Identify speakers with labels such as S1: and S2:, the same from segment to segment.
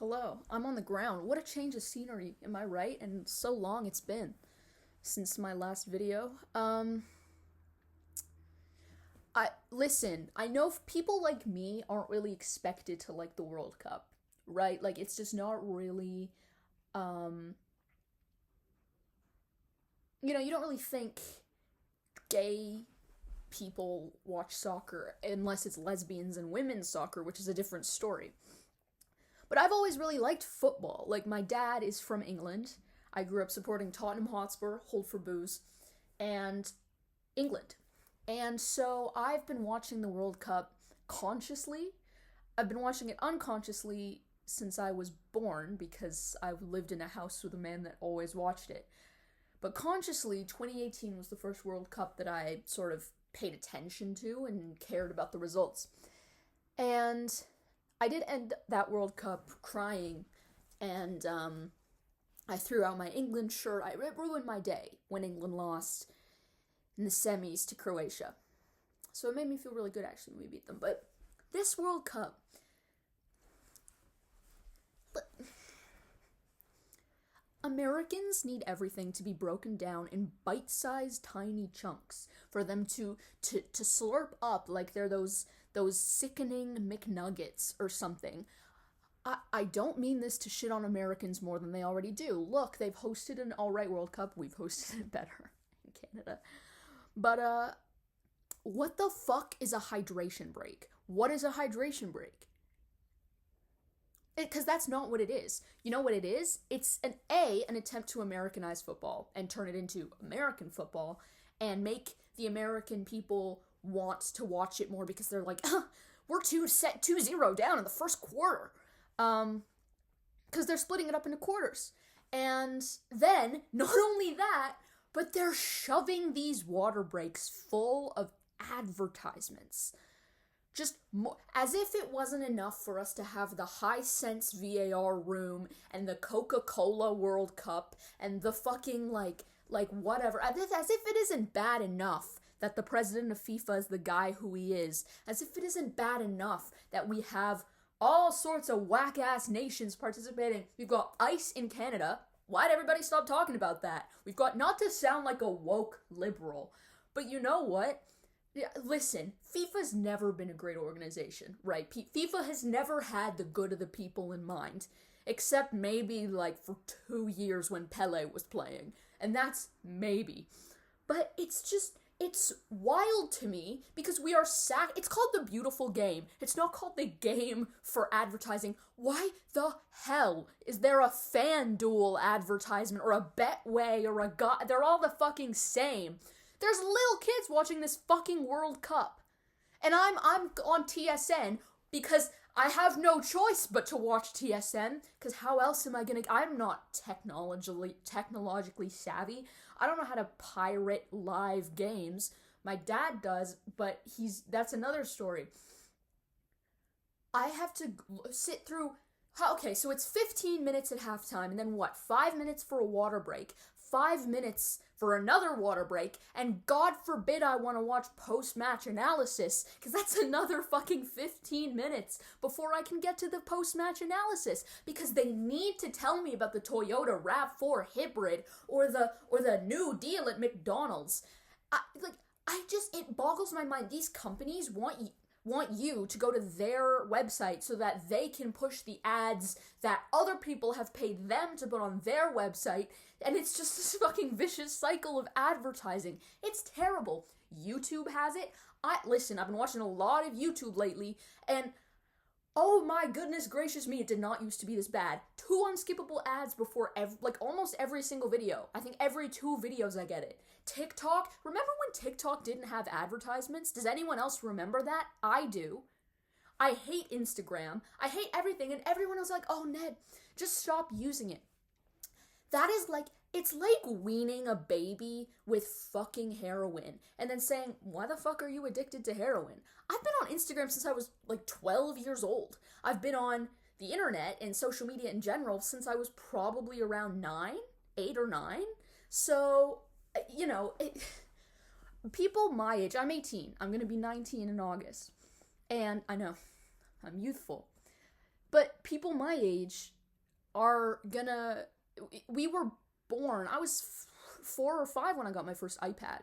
S1: Hello, I'm on the ground. What a change of scenery, am I right? And so long it's been since my last video. I listen, I know people like me aren't really expected to like the World Cup, right? Like it's just not really um you don't really think gay people watch soccer unless it's lesbians and women's soccer, which is a different story. But I've always really liked football. Like, my dad is from England. I grew up supporting Tottenham Hotspur, hold for booze, and England. And so I've been watching the World Cup consciously. I've been watching it unconsciously since I was born because I lived in a house with a man that always watched it. But consciously, 2018 was the first World Cup that I sort of paid attention to and cared about the results. And I did end that World Cup crying, and I threw out my England shirt. It ruined my day when England lost in the semis to Croatia. So it made me feel really good, actually, when we beat them. But this World Cup, Americans need everything to be broken down in bite-sized tiny chunks for them to slurp up like they're those sickening McNuggets or something. I don't mean this to shit on Americans more than they already do. Look, they've hosted an alright World Cup. We've hosted it better in Canada. But, what the fuck is a hydration break? What is a hydration break? Because that's not what it is. You know what it is? It's an attempt to Americanize football and turn it into American football and make the American people want to watch it more because they're like, we're 2-0 down in the first quarter. Because they're splitting it up into quarters. And then, not only that, but they're shoving these water breaks full of advertisements. Just more, as if it wasn't enough for us to have the Hisense VAR room and the Coca-Cola World Cup and the fucking like whatever. As if it isn't bad enough that the president of FIFA is the guy who he is. As if it isn't bad enough that we have all sorts of whack-ass nations participating. We've got ice in Canada. Why'd everybody stop talking about that? We've got, not to sound like a woke liberal, but you know what? Yeah, listen, FIFA's never been a great organization, right? FIFA has never had the good of the people in mind, except maybe like for 2 years when Pele was playing, and that's maybe. But it's wild to me because we are it's called the beautiful game. It's not called the game for advertising. Why the hell is there a FanDuel advertisement or a Betway or they're all the fucking same. There's little kids watching this fucking World Cup. And I'm on TSN because I have no choice but to watch TSN, because how else am I gonna... I'm not technologically savvy. I don't know how to pirate live games. My dad does, but that's another story. I have to sit through... Okay, so it's 15 minutes at halftime, and then what? 5 minutes for a water break. 5 minutes for another water break, and God forbid I want to watch post-match analysis, because that's another fucking 15 minutes before I can get to the post-match analysis, because they need to tell me about the Toyota RAV4 hybrid, or the new deal at McDonald's. It boggles my mind. These companies want you to go to their website so that they can push the ads that other people have paid them to put on their website, and it's just this fucking vicious cycle of advertising. It's terrible. YouTube has it. Listen, I've been watching a lot of YouTube lately, and oh my goodness gracious me, it did not used to be this bad. 2 unskippable ads before almost every single video. I think every 2 videos I get it. TikTok, remember when TikTok didn't have advertisements? Does anyone else remember that? I do. I hate Instagram. I hate everything, and everyone was like, oh Ned, just stop using it. That is it's like weaning a baby with fucking heroin and then saying, why the fuck are you addicted to heroin? I've been on Instagram since I was 12 years old. I've been on the internet and social media in general since I was probably around 8 or 9. So, people my age, I'm 18. I'm going to be 19 in August. And I know, I'm youthful. But people my age are gonna. We were born. I was 4 or 5 when I got my first iPad.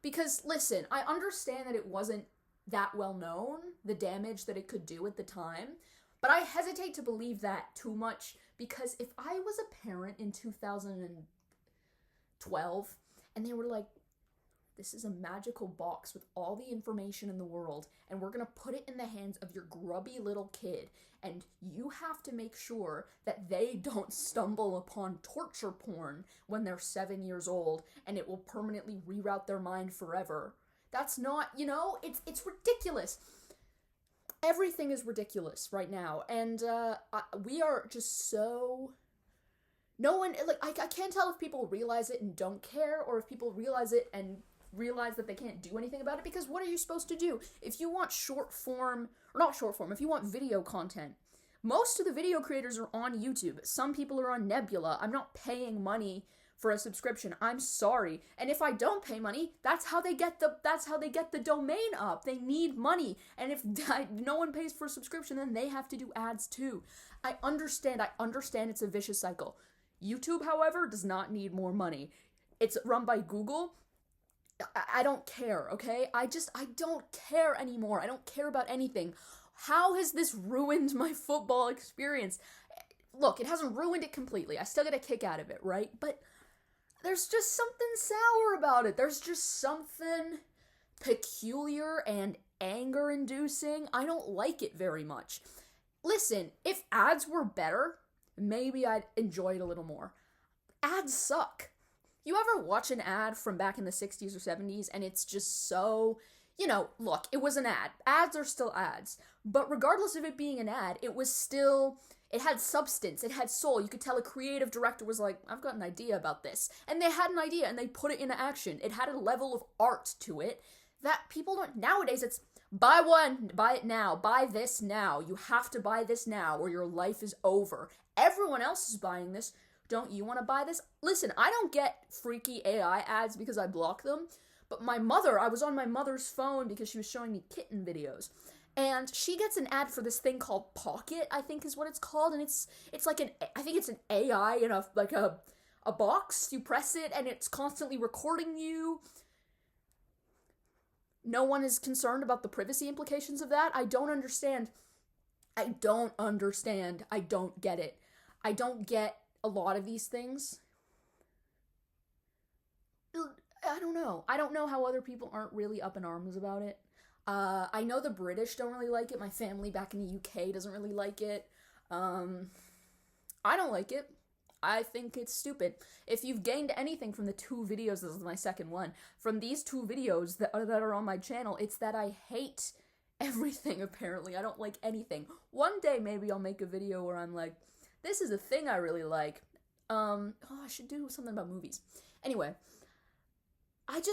S1: Because, listen, I understand that it wasn't that well known, the damage that it could do at the time, but I hesitate to believe that too much, because if I was a parent in 2012 and they were like, this is a magical box with all the information in the world, and we're gonna put it in the hands of your grubby little kid, and you have to make sure that they don't stumble upon torture porn when they're 7 years old, and it will permanently reroute their mind forever. That's not, it's ridiculous. Everything is ridiculous right now, and we are just so... No one, I can't tell if people realize it and don't care, or if people realize it and realize that they can't do anything about it, because what are you supposed to do? If you want if you want video content, most of the video creators are on YouTube. Some people are on Nebula. I'm not paying money for a subscription. I'm sorry. And if I don't pay money, that's how they get the domain up. They need money. And if no one pays for a subscription, then they have to do ads too. I understand it's a vicious cycle. YouTube, however, does not need more money. It's run by Google. I don't care, okay? I don't care anymore. I don't care about anything. How has this ruined my football experience? Look, it hasn't ruined it completely. I still get a kick out of it, right? But there's just something sour about it. There's just something peculiar and anger-inducing. I don't like it very much. Listen, if ads were better, maybe I'd enjoy it a little more. Ads suck. You ever watch an ad from back in the 60s or 70s and it's just so, look, it was an ad. Ads are still ads. But regardless of it being an ad, it had substance, it had soul. You could tell a creative director was like, I've got an idea about this. And they had an idea and they put it into action. It had a level of art to it that people don't, nowadays it's, buy one, buy it now, buy this now. You have to buy this now or your life is over. Everyone else is buying this. Don't you want to buy this? Listen, I don't get freaky AI ads because I block them, but I was on my mother's phone because she was showing me kitten videos, and she gets an ad for this thing called Pocket, I think is what it's called, and it's like I think it's an AI in a box. You press it, and it's constantly recording you. No one is concerned about the privacy implications of that. I don't understand. I don't get it. I don't get a lot of these things. I don't know. I don't know how other people aren't really up in arms about it. I know the British don't really like it. My family back in the UK doesn't really like it. I don't like it. I think it's stupid. If you've gained anything from the 2 videos, this is my second one, from these 2 videos that are on my channel, it's that I hate everything, apparently. I don't like anything. One day, maybe I'll make a video where I'm like, this is a thing I really like. I should do something about movies. Anyway, I had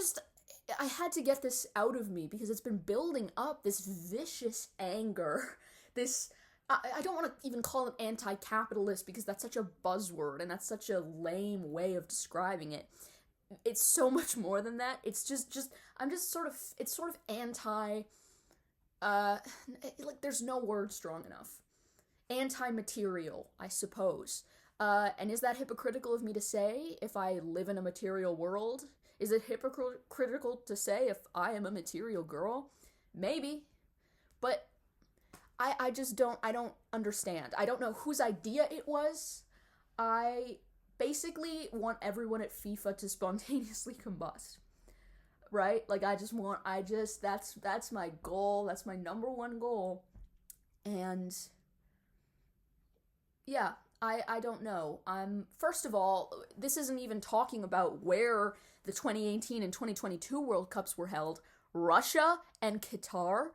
S1: to get this out of me because it's been building up, this vicious anger, this, I don't want to even call it anti-capitalist because that's such a buzzword and that's such a lame way of describing it. It's so much more than that. It's it's sort of anti, there's no word strong enough. Anti-material, I suppose. And is that hypocritical of me to say if I live in a material world? Is it hypocritical to say if I am a material girl? Maybe. But I don't understand. I don't know whose idea it was. I basically want everyone at FIFA to spontaneously combust. Right? That's my goal. That's my number one goal. And yeah, I don't know. First of all, this isn't even talking about where the 2018 and 2022 World Cups were held. Russia and Qatar.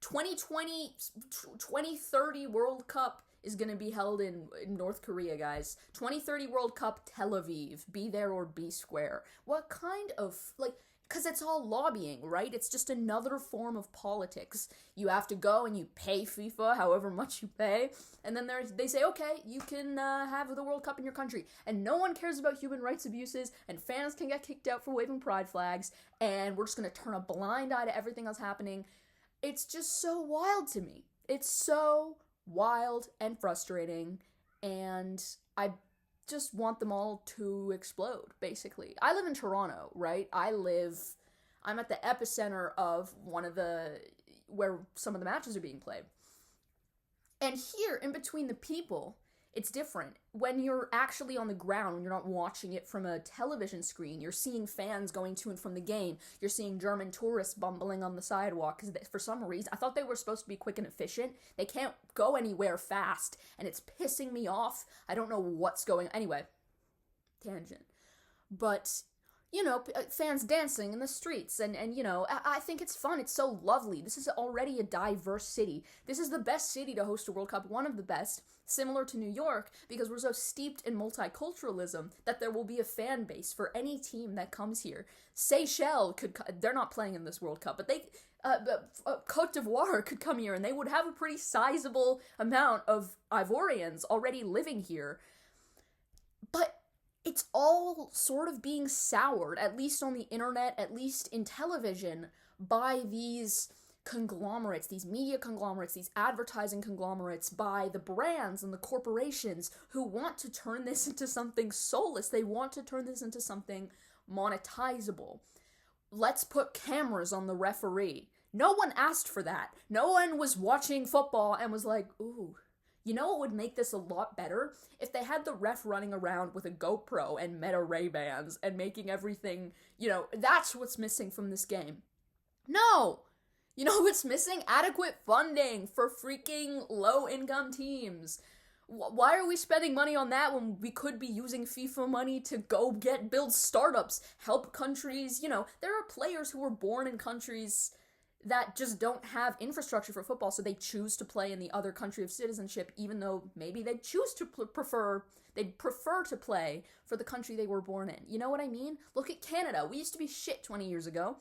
S1: 2030 World Cup is going to be held in North Korea, guys. 2030 World Cup, Tel Aviv. Be there or be square. What kind of, because it's all lobbying, right? It's just another form of politics. You have to go and you pay FIFA however much you pay, and then they say, okay, you can have the World Cup in your country. And no one cares about human rights abuses, and fans can get kicked out for waving pride flags, and we're just going to turn a blind eye to everything that's happening. It's just so wild to me. It's so wild and frustrating, and I just want them all to explode, basically. I live in Toronto, right? I'm at the epicenter of where some of the matches are being played. And here, in between the people, it's different. When you're actually on the ground, when you're not watching it from a television screen, you're seeing fans going to and from the game. You're seeing German tourists bumbling on the sidewalk because for some reason, I thought they were supposed to be quick and efficient. They can't go anywhere fast, and it's pissing me off. I don't know what's going on. Anyway, tangent. But fans dancing in the streets, and I think it's fun. It's so lovely. This is already a diverse city. This is the best city to host a World Cup, one of the best, similar to New York, because we're so steeped in multiculturalism that there will be a fan base for any team that comes here. Seychelles they're not playing in this World Cup, but Cote d'Ivoire could come here, and they would have a pretty sizable amount of Ivorians already living here. But it's all sort of being soured, at least on the internet, at least in television, by these conglomerates, these media conglomerates, these advertising conglomerates, by the brands and the corporations who want to turn this into something soulless. They want to turn this into something monetizable. Let's put cameras on the referee. No one asked for that. No one was watching football and was like, ooh. You know what would make this a lot better? If they had the ref running around with a GoPro and Meta Ray-Bans and making everything, that's what's missing from this game. No! You know what's missing? Adequate funding for freaking low-income teams. Why are we spending money on that when we could be using FIFA money to go build startups, help countries? There are players who were born in countries that just don't have infrastructure for football, so they choose to play in the other country of citizenship, even though maybe they'd prefer to play for the country they were born in. You know what I mean? Look at Canada. We used to be shit 20 years ago.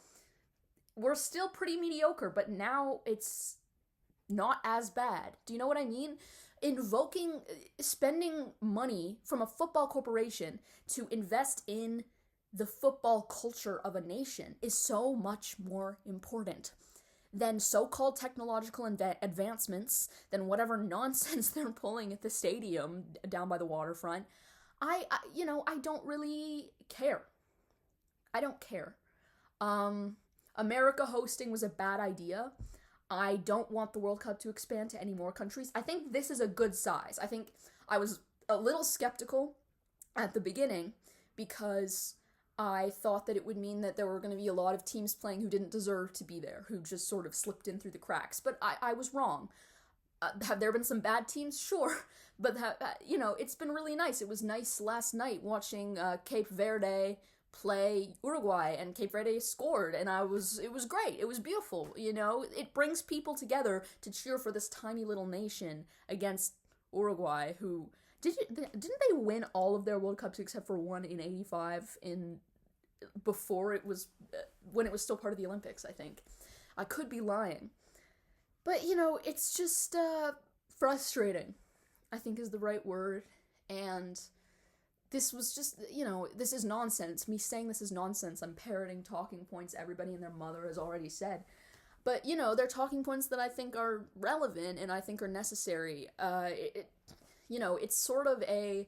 S1: We're still pretty mediocre, but now it's not as bad. Do you know what I mean? Spending money from a football corporation to invest in the football culture of a nation is so much more important than so-called technological advancements, than whatever nonsense they're pulling at the stadium down by the waterfront. I don't really care. I don't care. America hosting was a bad idea. I don't want the World Cup to expand to any more countries. I think this is a good size. I think I was a little skeptical at the beginning because I thought that it would mean that there were going to be a lot of teams playing who didn't deserve to be there, who just sort of slipped in through the cracks. But I was wrong. Have there been some bad teams? Sure. But, it's been really nice. It was nice last night watching Cape Verde play Uruguay, and Cape Verde scored, and it was great. It was beautiful, It brings people together to cheer for this tiny little nation against Uruguay, who... Didn't they win all of their World Cups except for one in 85 when it was still part of the Olympics, I think. I could be lying. But, it's just frustrating, I think is the right word. And this was just, this is nonsense. Me saying this is nonsense. I'm parroting talking points everybody and their mother has already said. But, they're talking points that I think are relevant and I think are necessary. It's sort of a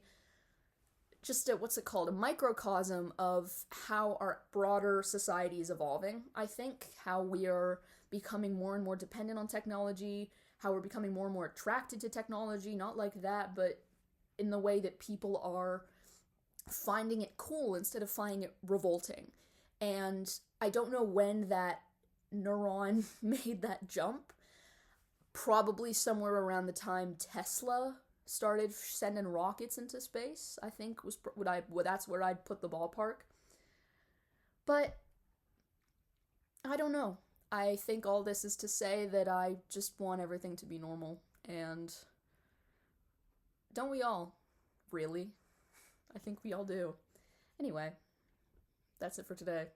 S1: microcosm of how our broader society is evolving, I think. How we are becoming more and more dependent on technology, how we're becoming more and more attracted to technology, not like that, but in the way that people are finding it cool instead of finding it revolting. And I don't know when that neuron made that jump. Probably somewhere around the time Tesla started sending rockets into space, I think that's where I'd put the ballpark. But I don't know. I think all this is to say that I just want everything to be normal, and don't we all? Really? I think we all do. Anyway, that's it for today.